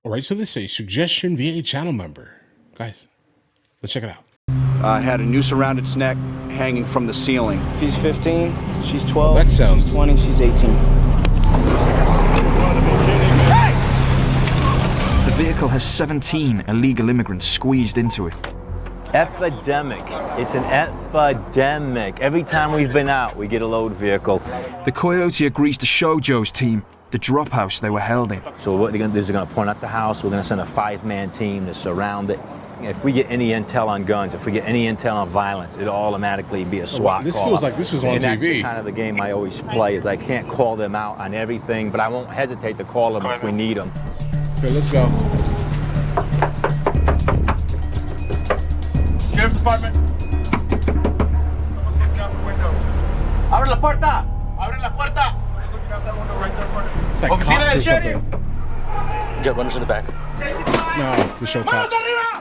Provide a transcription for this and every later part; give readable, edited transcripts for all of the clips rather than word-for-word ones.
All right, so this is a suggestion via a channel member. Guys, let's check it out. Had a noose around its neck hanging from the ceiling. She's 15, she's 12, That sounds... she's 20, she's 18. The vehicle has 17 illegal immigrants squeezed into it. Epidemic. It's an epidemic. Every time we've been out, we get a load vehicle. The Coyote agrees to show Joe's team the drop house they were held in. So what they're going to do is they're going to point out the house. We're going to send a 5-man team to surround it. If we get any intel on guns, if we get any intel on violence, it'll automatically be a SWAT This call. feels like this was on and that's TV. kind of the game I always play, is I can't call them out on everything, but I won't hesitate to call them if we need them. Okay, let's go. Sheriff's Department. Abre la puerta! Abre la puerta! He's looking out that window right there. It's like Oficina cops del or Sheriff. something. Get runners in the back. No, to show cops.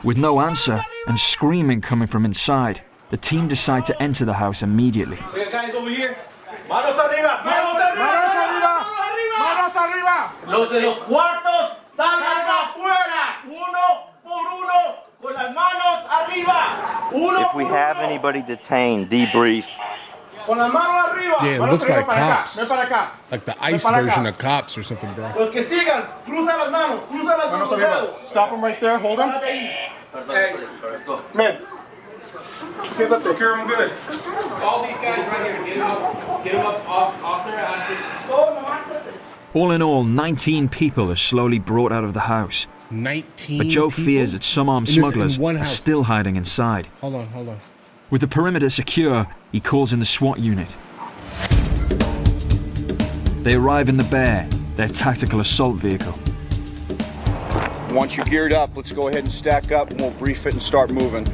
With no answer and screaming coming from inside, the team decide to enter the house immediately. Guys over here. Manos arriba! Manos arriba! Manos arriba! Los de los cuartos salgan afuera! Uno por uno con las manos arriba! If we have anybody detained, debrief. Con las manos arriba! Yeah, it looks like cops. Ven para acá. Like the ice version of cops or something, bro. Los que sigan, cruza las manos los dedos. Stop them right there, hold them. Hey, man. Secure them good. All these guys right here, get them up off their asses. All in all, 19 people are slowly brought out of the house. 19 But Joe people? fears that some armed In smugglers one are house. still hiding inside. Hold on. With the perimeter secure, he calls in the SWAT unit. They arrive in the Bear, their tactical assault vehicle. Once you're geared up, let's go ahead and stack up and we'll brief it and start moving.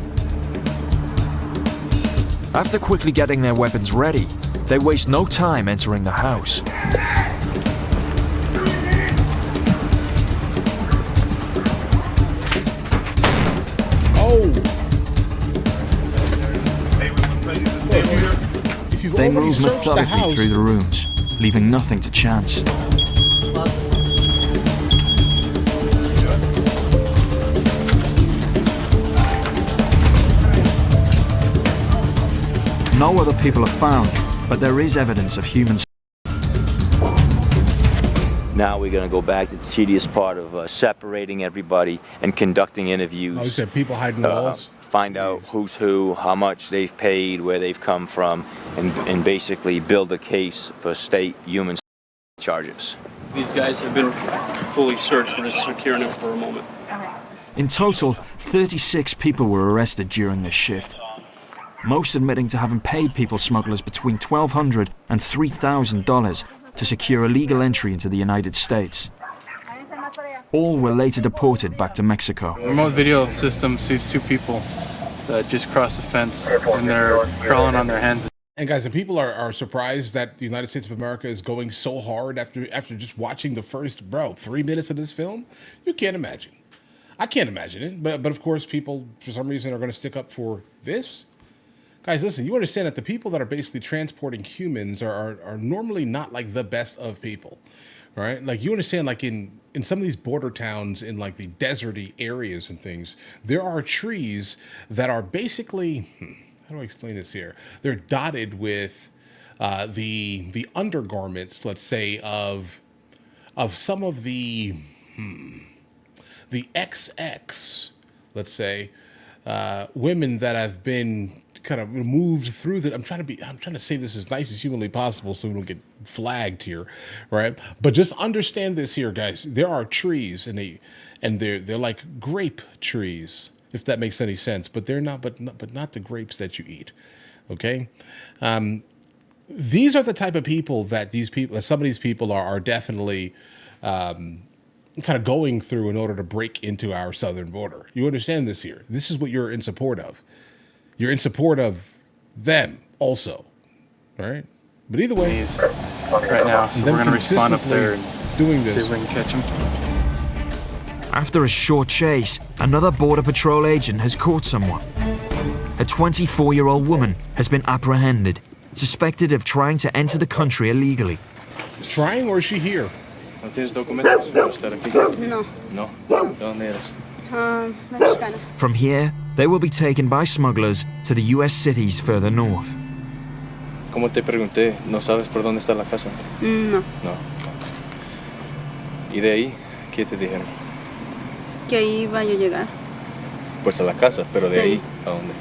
After quickly getting their weapons ready, they waste no time entering the house. They move methodically through the rooms, leaving nothing to chance. No other people are found, but there is evidence of human. Now we're going to go back to the tedious part of separating everybody and conducting interviews. Oh, you said people hiding walls? Find out who's who, how much they've paid, where they've come from, and basically build a case for state human charges. These guys have been fully searched. We're just securing them for a moment. In total, 36 people were arrested during this shift, most admitting to having paid people smugglers between $1,200 and $3,000 to secure a legal entry into the United States. All were later deported back to Mexico. The remote video system sees two people that just crossed the fence and they're crawling on their hands. And guys, the people are surprised that the United States of America is going so hard after just watching the first, 3 minutes of this film. You can't imagine. I can't imagine it. But of course, people, for some reason, are going to stick up for this. Guys, listen, you understand that the people that are basically transporting humans are normally not like the best of people. All right? Like, you understand, like in some of these border towns in like the deserty areas and things, there are trees that are basically, how do I explain this here? They're dotted with the undergarments, let's say, of some of the XX, let's say, women that have been kind of moved through that. I'm trying to say this as nice as humanly possible so we don't get flagged here, right? But just understand this here, guys. There are trees and they're like grape trees, if that makes any sense. But they're not, but not the grapes that you eat. Okay, these are the type of people that some of these people are definitely kind of going through in order to break into our southern border. You understand this here? This is what you're in support of. You're in support of them also, all right? But either way, right now, so we're going to respond up there and doing this. see if we can catch them. After a short chase, another Border Patrol agent has caught someone. A 24-year-old woman has been apprehended, suspected of trying to enter the country illegally. Trying, or is she here? ¿No tienes documentos para estar aquí? No. No. ¿De dónde eres? Mexicana. From here, they will be taken by smugglers to the US cities further north. Como te pregunté, ¿no sabes por dónde está la casa? No. No. ¿Y de ahí qué te dijeron? Que ahí iba yo a llegar. Pues a la casa, pero de Sí. ahí ¿a dónde?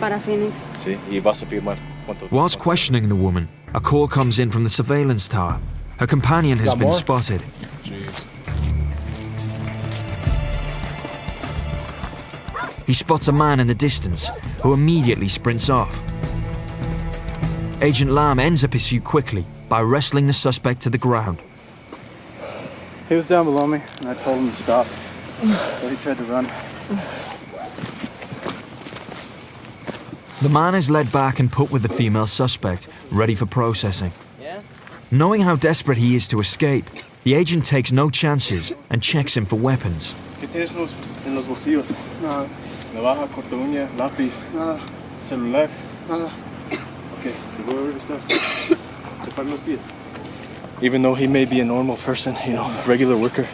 Para Phoenix. Sí. ¿Y vas a firmar cuánto? Whilst questioning the woman, a call comes in from the surveillance tower. Her companion has Got been more? spotted. Jeez. He spots a man in the distance, who immediately sprints off. Agent Lamb ends a pursuit quickly by wrestling the suspect to the ground. He was down below me, and I told him to stop. So he tried to run. The man is led back and put with the female suspect, ready for processing. Knowing how desperate he is to escape, the agent takes no chances and checks him for weapons. ¿Qué tienes en los bolsillos? Nada. Navaja, corta uña, lápiz. Nada. Celular. Nada. Okay, te voy a regresar. Separa los pies. Even though he may be a normal person, you know, regular worker,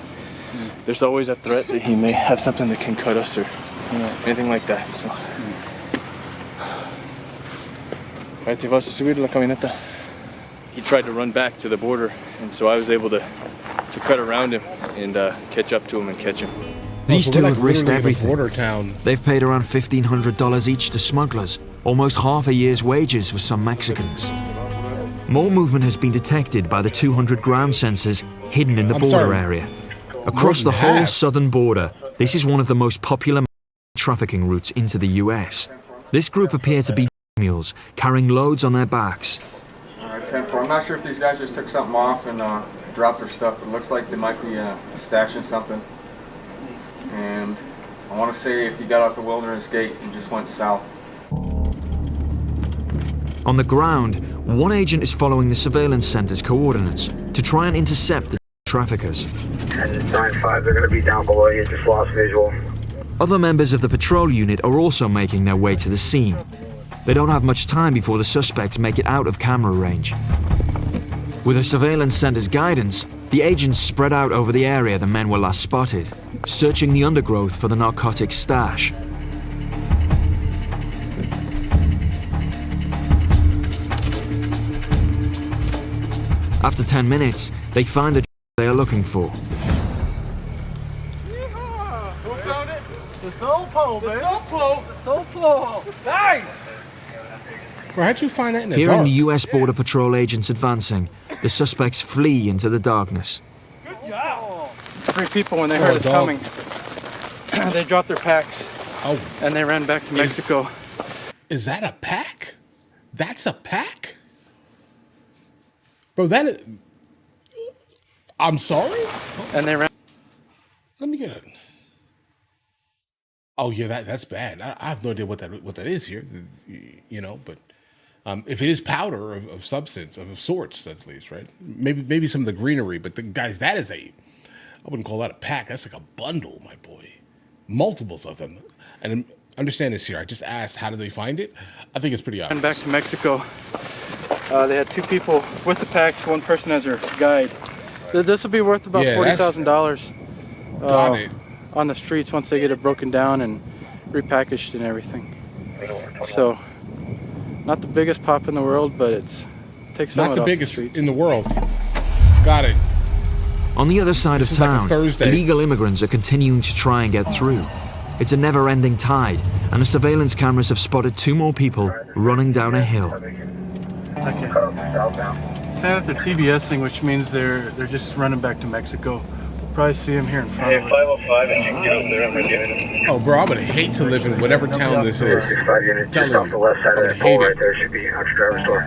there's always a threat that he may have something that can cut us or anything like that. So. Alright, te vas a subir la camioneta. He tried to run back to the border, and so I was able to cut around him and catch up to him and catch him. These so two we're have risked literally in a everything. border town. They've paid around $1,500 each to smugglers, almost half a year's wages for some Mexicans. More movement has been detected by the 200 ground sensors hidden in the border area. Across the whole southern border, this is one of the most popular trafficking routes into the US. This group appear to be mules, carrying loads on their backs. Alright, 10-4. I'm not sure if these guys just took something off and dropped their stuff. It looks like they might be stashing something. And I want to say if you got off the Wilderness Gate and just went south. On the ground, one agent is following the surveillance center's coordinates to try and intercept the traffickers. 10-9-5, they're going to be down below you, just lost visual. Other members of the patrol unit are also making their way to the scene. They don't have much time before the suspects make it out of camera range. With the surveillance center's guidance, the agents spread out over the area the men were last spotted, searching the undergrowth for the narcotics stash. After 10 minutes, they find the they are looking for. Who found it? The soul pole, baby. The soul pole. The soul pole. Nice. Bro, how'd you find that in the Hearing dark? the US Border Patrol agents advancing, the suspects flee into the darkness. Good job. 3 people, when they heard us coming, they dropped their packs. Oh. And they ran back to Mexico. Is that a pack? That's a pack? Bro, that is... I'm sorry? And they ran... Let me get it. Oh, yeah, that's bad. I have no idea what that is here, you know, but if it is powder of substance, of sorts, at least, right? Maybe some of the greenery, but guys, that is I wouldn't call that a pack. That's like a bundle, my boy. Multiples of them. And understand this here. I just asked, how do they find it? I think it's pretty obvious. Back to Mexico. They had 2 people with the packs, 1 person as their guide. This will be worth about $40,000. Got it. On the streets once they get it broken down and repackaged and everything. So, not the biggest pop in the world, but it takes some Not of it the off biggest streets. in the world. Got it. On the other side This of is like a town, Thursday. illegal immigrants are continuing to try and get through. It's a never-ending tide, and the surveillance cameras have spotted 2 more people running down a hill. Okay. Saying that they're TBSing, which means they're just running back to Mexico. We'll probably see them here in front of us. 505, and you can get up there and ready. Oh, bro, I would hate to live in whatever town this is. 65 units, just off the left side of that pole right there should be out your driver's door.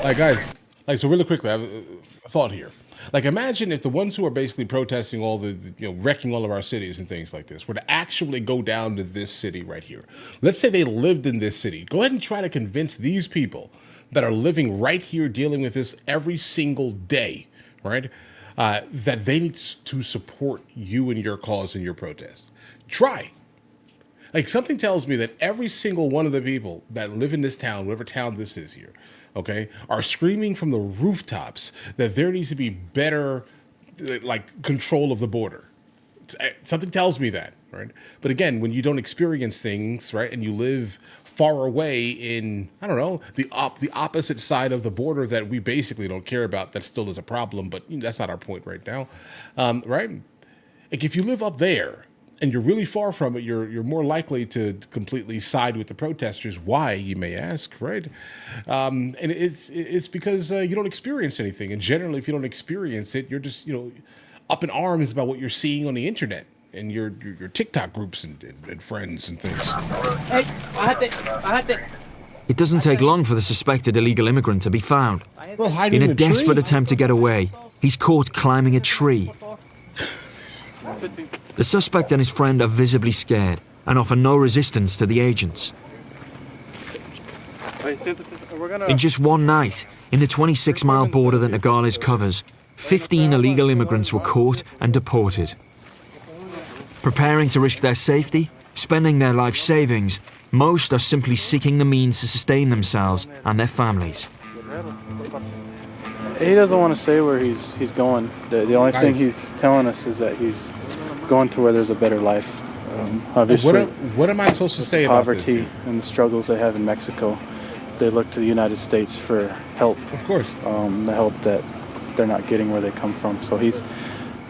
Like, guys, so really quickly, I have a thought here. Like, imagine if the ones who are basically protesting all the wrecking all of our cities and things like this were to actually go down to this city right here. Let's say they lived in this city. Go ahead and try to convince these people that are living right here, dealing with this every single day, right? That they need to support you and your cause and your protest. Try. Like, something tells me that every single one of the people that live in this town, whatever town this is here, okay, are screaming from the rooftops that there needs to be better, like, control of the border. Something tells me that, right? But again, when you don't experience things, right, and you live far away in, I don't know, the opposite side of the border that we basically don't care about, that still is a problem, but that's not our point right now, right? Like, if you live up there and you're really far from it, you're more likely to completely side with the protesters. Why, you may ask, right? And it's because you don't experience anything. And generally, if you don't experience it, you're just, up in arms about what you're seeing on the internet and your TikTok groups and friends and things. Hey, I had It doesn't take long for the suspected illegal immigrant to be found. Well, hiding In a in a desperate tree. attempt to get away, he's caught climbing a tree. The suspect and his friend are visibly scared and offer no resistance to the agents. In just one night, in the 26-mile border that Nogales covers, 15 illegal immigrants were caught and deported. Preparing to risk their safety, spending their life savings, most are simply seeking the means to sustain themselves and their families. He doesn't want to say where he's going. The only thing he's telling us is that he's going to where there's a better life. Obviously, what am I supposed to say about this? Poverty and the struggles they have in Mexico, they look to the United States for help. Of course. The help that they're not getting where they come from. So he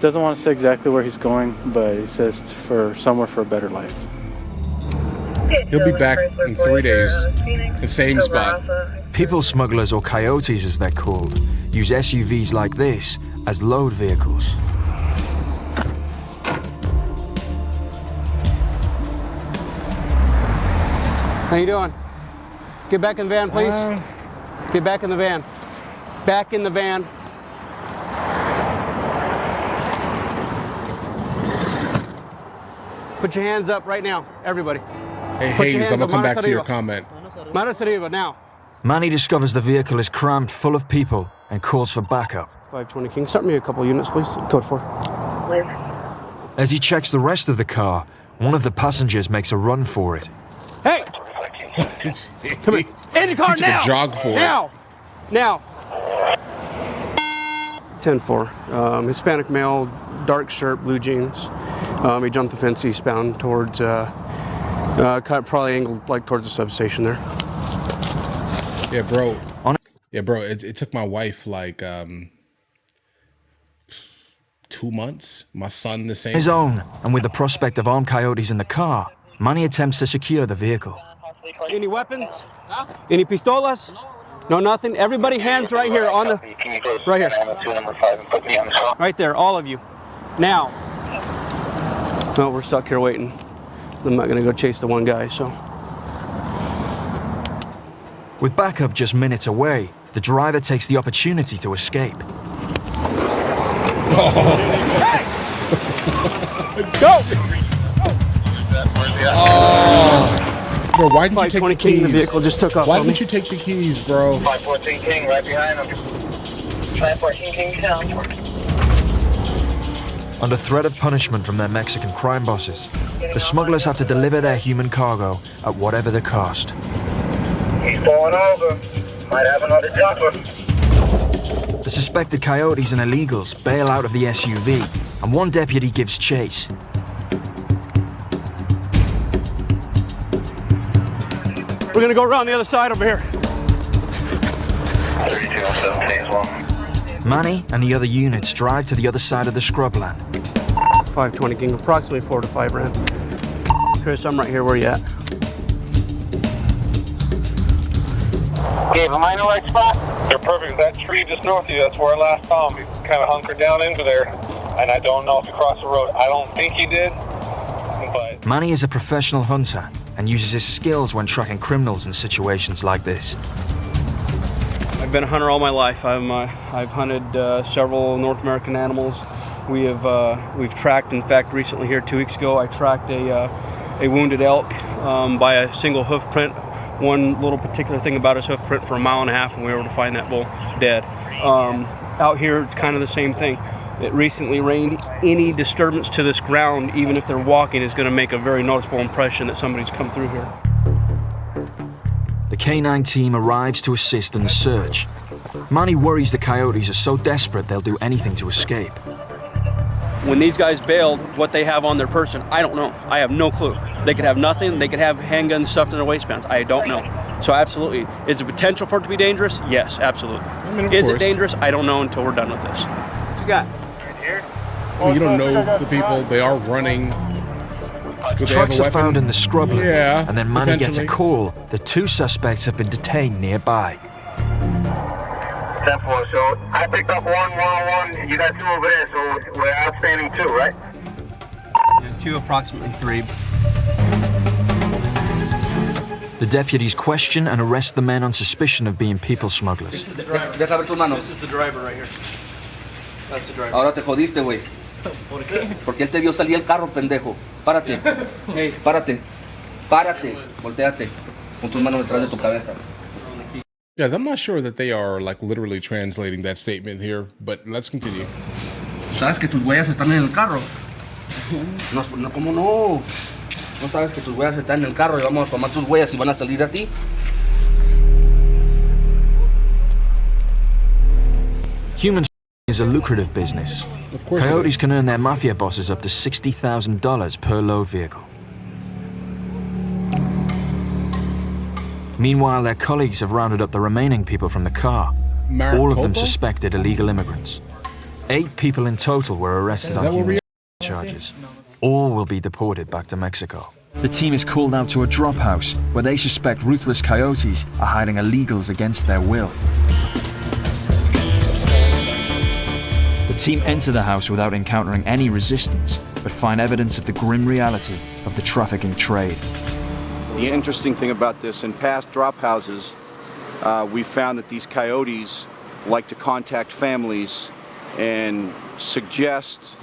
doesn't want to say exactly where he's going, but he says somewhere for a better life. He'll be back in 3 days, the same spot. People smugglers, or coyotes as they're called, use SUVs like this as load vehicles. How you doing? Get back in the van, please. Get back in the van. Back in the van. Put your hands up right now, everybody. Hey, Put your Hayes, hands I'm going up. to come back Manos to your arriba. comment. Manos arriba, now. Manny discovers the vehicle is crammed full of people and calls for backup. 520 King, start me a couple units, please. Code 4. As he checks the rest of the car, one of the passengers makes a run for it. Hey! Come here. In the car He took now! a jog for it. Now! Now! 10-4. Hispanic male, dark shirt, blue jeans. He jumped the fence eastbound towards, probably angled like towards the substation there. Yeah, bro. It took my wife like 2 months. My son the same. His own, and with the prospect of armed coyotes in the car, Manny attempts to secure the vehicle. Any weapons? Any pistolas? No, nothing. Everybody hands right here on the, right here. Right there, all of you. Now. No, we're stuck here waiting. I'm not gonna go chase the one guy, so. With backup just minutes away, the driver takes the opportunity to escape. Hey! Go! Bro, why didn't you take the 520 keys? King, the vehicle just took off. Why on didn't me. you take the keys, bro? 514 King, right behind him. 514 King down. Under threat of punishment from their Mexican crime bosses, the smugglers have to deliver their human cargo at whatever the cost. He's pulling over. Might have another jumper. The suspected coyotes and illegals bail out of the SUV, and one deputy gives chase. We're gonna go around the other side over here. 3217 as well. Manny and the other units drive to the other side of the scrubland. 520 King, approximately 4 to 5 rand. Chris, I'm right here. Where you at? Dave, am I in the right spot? They're perfect. That tree just north of you, that's where I last saw him. He kind of hunkered down into there, and I don't know if he crossed the road. I don't think he did, but... Manny is a professional hunter and uses his skills when tracking criminals in situations like this. I've been a hunter all my life. I've hunted several North American animals. We've tracked, in fact, recently here 2 weeks ago, I tracked a wounded elk by a single hoof print. One little particular thing about his hoof print for 1.5 miles, and we were able to find that bull dead. Out here, it's kind of the same thing. It recently rained. Any disturbance to this ground, even if they're walking, is going to make a very noticeable impression that somebody's come through here. The K9 team arrives to assist in the search. Manny worries the coyotes are so desperate they'll do anything to escape. When these guys bailed, what they have on their person, I don't know. I have no clue. They could have nothing. They could have handguns stuffed in their waistbands. I don't know. So absolutely. Is the potential for it to be dangerous? Yes, absolutely. I mean, is it dangerous? I don't know until we're done with this. What you got? Right here. Well, you don't know the people. They are running. Trucks are found in the scrubland, yeah, and then Manny gets a potentially. call that 2 suspects have been detained nearby. 10-4, so I picked up one, you got 2 over there, so we're outstanding 2, right? Yeah, 2, approximately 3. The deputies question and arrest the men on suspicion of being people smugglers. This is the driver right here. That's the driver. Ahora te jodiste, güey. Porque él te vio salir el carro, pendejo. Párate. Hey. Párate. Párate. Volteate. Con tus manos detrás de tu cabeza. Yes, I'm not sure that they are like literally translating that statement here, but let's continue. ¿Sabes que tus huellas están en el carro? No, ¿cómo no? ¿No sabes que tus huellas están en el carro y vamos a tomar tus huellas y van a salir a ti? Human is a lucrative business. Of course Coyotes can earn their mafia bosses up to $60,000 per load vehicle. Meanwhile, their colleagues have rounded up the remaining people from the car. All of them suspected illegal immigrants. 8 people in total were arrested on human charges. All will be deported back to Mexico. The team is called out to a drop house where they suspect ruthless coyotes are hiding illegals against their will. The team enter the house without encountering any resistance, but find evidence of the grim reality of the trafficking trade. The interesting thing about this, in past drop houses, we found that these coyotes like to contact families and suggest,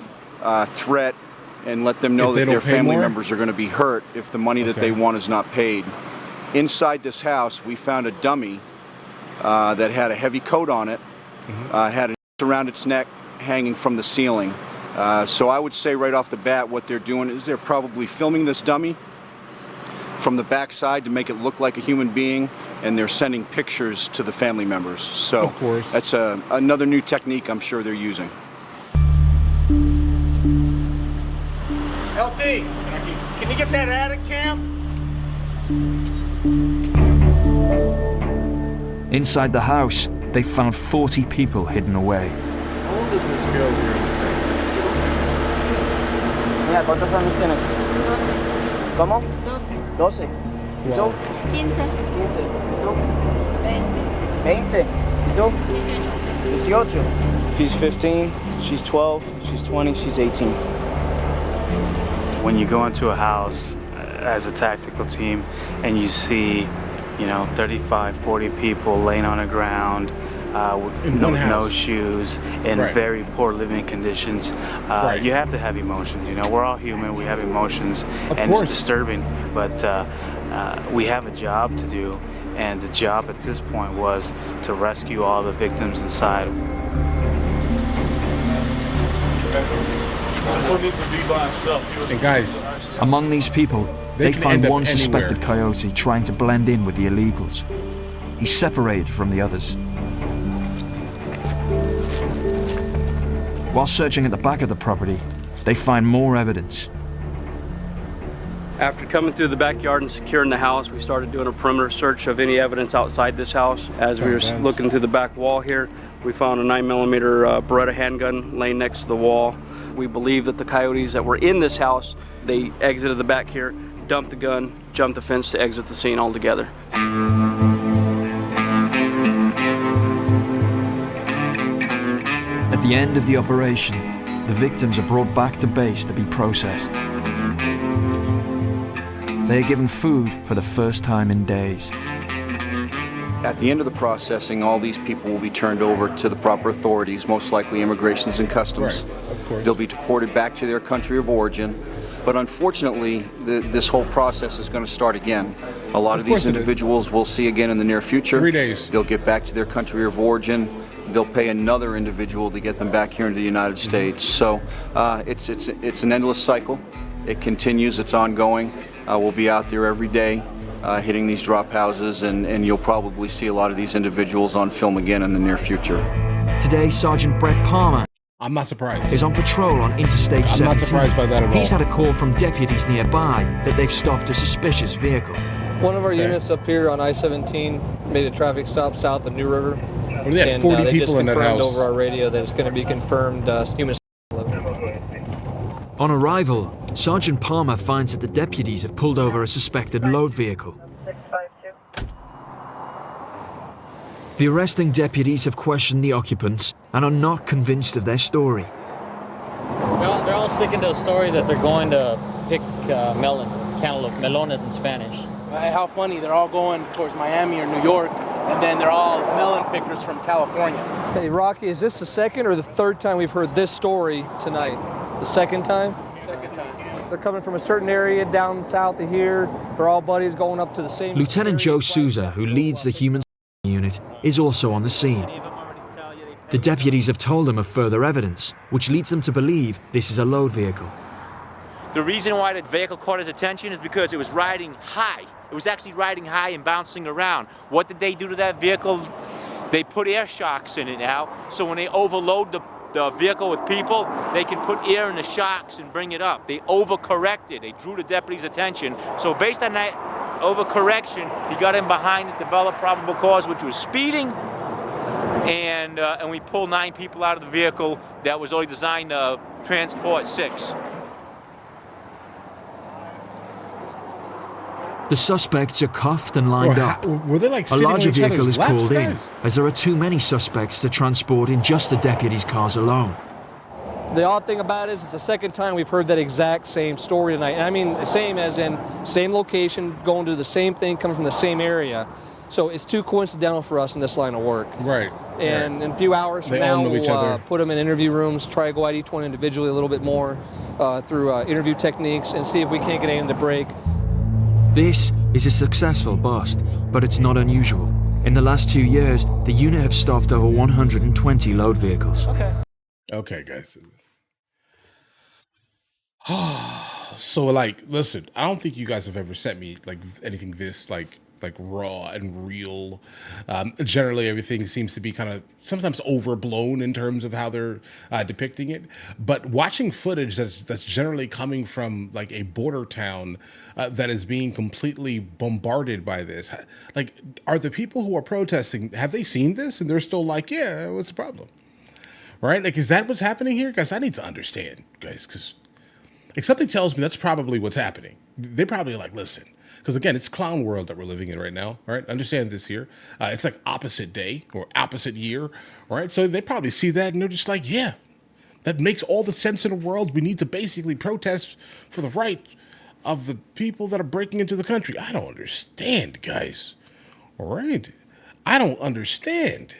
threat, and let them know that their family members are going to be hurt if the money that they want is not paid. Inside this house, we found a dummy that had a heavy coat on it, had a around its neck hanging from the ceiling. So I would say right off the bat what they're doing is they're probably filming this dummy from the backside to make it look like a human being, and they're sending pictures to the family members. So of course. That's another new technique I'm sure they're using. LT, can you get that attic cam? Inside the house, they found 40 people hidden away. How old is this girl here? Mira, ¿cuántos años tienes? 12. ¿Cómo? 12. 12. Wow. 15. 15. ¿Y tú? 20. 20. ¿Y tú? 18. 18. She's 15, she's 12, she's 20, she's 18. When you go into a house as a tactical team and you see, 35, 40 people laying on the ground with no shoes in very poor living conditions, you have to have emotions. We're all human, we have emotions, and it's disturbing, but we have a job to do, and the job at this point was to rescue all the victims inside. This one needs to be by himself. And guys, among these people, they can find end up one suspected anywhere. coyote trying to blend in with the illegals. He's separated from the others. While searching at the back of the property, they find more evidence. After coming through the backyard and securing the house, we started doing a perimeter search of any evidence outside this house. As we were looking through the back wall here, we found a 9mm Beretta handgun laying next to the wall. We believe that the coyotes that were in this house, they exited the back here, dumped the gun, jumped the fence to exit the scene altogether. At the end of the operation, the victims are brought back to base to be processed. They are given food for the first time in days. At the end of the processing, all these people will be turned over to the proper authorities, most likely Immigrations and Customs. Of course. They'll be deported back to their country of origin. But unfortunately, this whole process is going to start again. A lot of these individuals we'll see again in the near future. 3 days. They'll get back to their country of origin. They'll pay another individual to get them back here into the United States. So it's an endless cycle. It continues. It's ongoing. We'll be out there every day hitting these drop houses, and you'll probably see a lot of these individuals on film again in the near future. Today, Sergeant Brett Palmer I'm not surprised. is on patrol on Interstate 17. I'm not surprised by that at all. He's had a call from deputies nearby that they've stopped a suspicious vehicle. One of our units up here on I-17 made a traffic stop south of New River. Well, they had 40 people in that house. They just confirmed over our radio that it's going to be confirmed human. On arrival, Sergeant Palmer finds that the deputies have pulled over a suspected load vehicle. The arresting deputies have questioned the occupants and are not convinced of their story. They're all sticking to a story that they're going to pick melon, cantaloupe, melones in Spanish. How funny, they're all going towards Miami or New York, and then they're all melon pickers from California. Hey, Rocky, is this the second or the third time we've heard this story tonight? The second time? Second time. They're coming from a certain area down south of here. They're all buddies going up to the same... Lieutenant Joe Souza, who leads the human unit, is also on the scene. The deputies have told him of further evidence, which leads them to believe this is a load vehicle. The reason why the vehicle caught his attention is because it was riding high. It was actually riding high and bouncing around. What did they do to that vehicle? They put air shocks in it now, so when they overload the vehicle with people, they can put air in the shocks and bring it up. They overcorrected. They drew the deputy's attention. So based on that overcorrection, he got in behind it, developed probable cause, which was speeding, and we pulled 9 people out of the vehicle that was only designed to transport 6. The suspects are cuffed and lined up. Were they like a sitting larger on each vehicle other's is laps, called guys? in, as there are too many suspects to transport in just the deputies' cars alone. The odd thing about it is it's the second time we've heard that exact same story tonight. And I mean, the same as in same location, going to the same thing, coming from the same area. So it's too coincidental for us in this line of work. Right. And in a few hours from now, we'll put them in interview rooms, try to go at each one individually a little bit more through interview techniques and see if we can't get anything to break. This is a successful bust, but it's not unusual. In the last 2 years, the unit have stopped over 120 load vehicles. Okay, guys. So, like, listen, I don't think you guys have ever sent me like anything this like raw and real. Generally, everything seems to be kind of sometimes overblown in terms of how they're depicting it. But watching footage that's generally coming from like a border town that is being completely bombarded by this, like, are the people who are protesting, have they seen this and they're still like, yeah, what's the problem? Right? Like, is that what's happening here? Guys, I need to understand, guys, because like something tells me that's probably what's happening. They're probably like, listen. Because again, it's clown world that we're living in right now, right? Understand this here. It's like opposite day or opposite year, right? So they probably see that and they're just like, yeah, that makes all the sense in the world. We need to basically protest for the right of the people that are breaking into the country. I don't understand, guys. All right. I don't understand.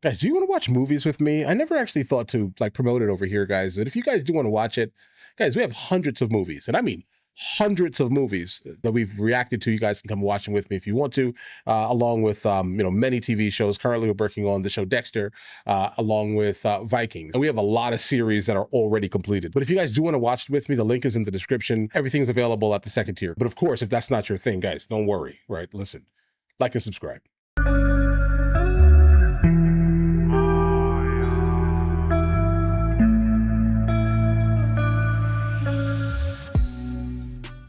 Guys, do you want to watch movies with me? I never actually thought to like promote it over here, guys. But if you guys do want to watch it, guys, we have hundreds of movies. And I mean, hundreds of movies that we've reacted to. You guys can come watch them with me if you want to, along with many TV shows. Currently we're working on the show Dexter, along with Vikings, and we have a lot of series that are already completed. But if you guys do want to watch it with me, the link is in the description. Everything's available at the second tier. But of course, if that's not your thing, guys, don't worry, right? Listen, like and subscribe.